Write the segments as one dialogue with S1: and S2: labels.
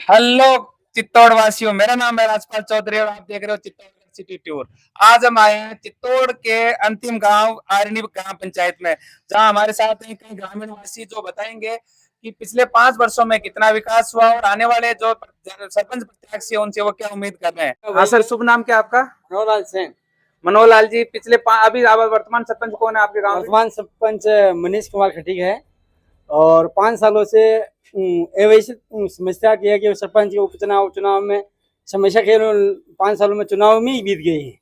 S1: Hello Chittor वासियों, मेरा नाम है राजपाल चौधरी और आप देख रहे हो चित्तौड़ सिटी टूर। आज हम आए हैं चित्तौड़ के अंतिम गांव आरनी ग्राम पंचायत में, जहां हमारे साथ हैं कई ग्रामीण वासी जो बताएंगे कि पिछले 5 वर्षों में कितना विकास हुआ और आने वाले जो सरपंच प्रत्याशी है उनसे वो क्या उम्मीद कर रहे हैं। हाँ सर, शुभ नाम क्या आपका?
S2: मनोहरलाल सिंह।
S1: मनोहरलाल जी, अभी वर्तमान सरपंच कौन है आपके गाँव?
S2: वर्तमान सरपंच मनीष कुमार खटीक है और 5 सालों से वैसी समस्या की है कि सरपंच के उपचुनाव में समस्या के 5 सालों में चुनाव में ही बीत गए हैं।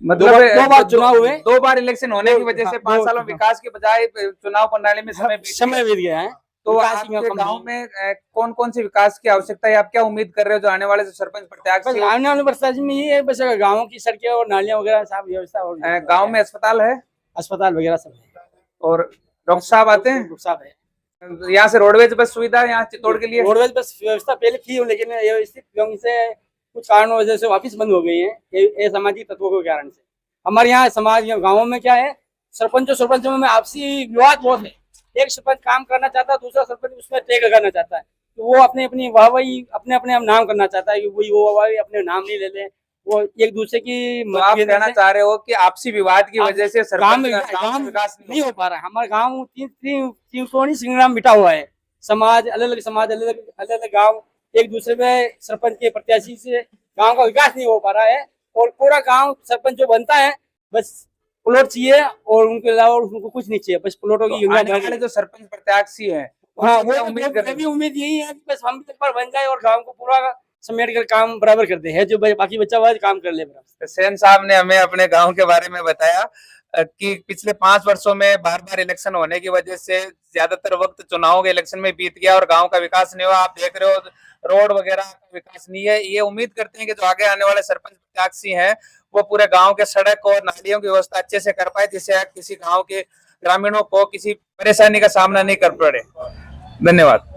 S1: मतलब
S2: दो बार चुनाव हुए,
S1: 2 बार इलेक्शन होने की वजह से 5 सालों विकास के बजाय चुनाव प्रणाली में
S2: समय बीत गया है।
S1: तो आपके गांव में कौन कौन से विकास की आवश्यकता है? आप क्या उम्मीद कर रहे हो जो आने वाले सरपंच प्रत्याशी?
S2: आने वाले प्रत्याशी में ये है, बस गाँव की सड़कें और नालियां वगैरह सब व्यवस्था हो।
S1: गांव में अस्पताल है?
S2: अस्पताल वगैरह सब है।
S1: और डॉक्टर साहब आते हैं?
S2: डॉक्टर साहब है।
S1: यहाँ से रोडवेज बस सुविधा यहाँ चित्तौड़ के लिए?
S2: रोडवेज बस व्यवस्था पहले थी, लेकिन ये व्यवस्थित से कुछ कारणों वजह से वापस बंद हो गई है। ये सामाजिक तत्वों के कारण से हमारे यहाँ समाज गाँवों में क्या है, सरपंचों में आपसी विवाद बहुत है। एक सरपंच काम करना चाहता है, दूसरा सरपंच उसमें तय करना चाहता है, तो वो अपनी वाहवाही अपने नाम करना चाहता है कि वो वाहवाही अपने नाम नहीं ले ले। वो एक दूसरे की
S1: तो आप कहना चाह रहे हो कि आपसी विवाद की वजह से
S2: गांव
S1: विकास
S2: नहीं हो पा रहा है। हमारा गांव तीन कोणी संग्राम मिटा हुआ है। समाज अलग अलग गांव एक दूसरे में सरपंच के प्रत्याशी से गांव का विकास नहीं हो पा रहा है। और पूरा गांव सरपंच जो बनता है बस प्लॉट चाहिए और उनके अलावा उनको कुछ नहीं चाहिए, बस प्लॉटों की
S1: योजना। जो सरपंच प्रत्याशी है,
S2: हाँ, वो उम्मीद यही है कि बस हम एक बार बन जाए और गांव को पूरा समेट कर काम बराबर करते हैं, जो बाकी बच्चा हुआ काम कर ले बराबर।
S1: सेन साहब ने हमें अपने गांव के बारे में बताया कि पिछले 5 वर्षों में बार इलेक्शन होने की वजह से ज्यादातर वक्त चुनाव के इलेक्शन में बीत गया और गांव का विकास नहीं हुआ। आप देख रहे हो रोड वगैरह का विकास नहीं है। ये उम्मीद करते हैं कि जो आगे आने वाले सरपंच प्रत्याशी हैं वो पूरे गांव के सड़क और नालियों की व्यवस्था अच्छे से कर पाए, जिससे किसी गांव के ग्रामीणों को किसी परेशानी का सामना नहीं कर पड़े। धन्यवाद।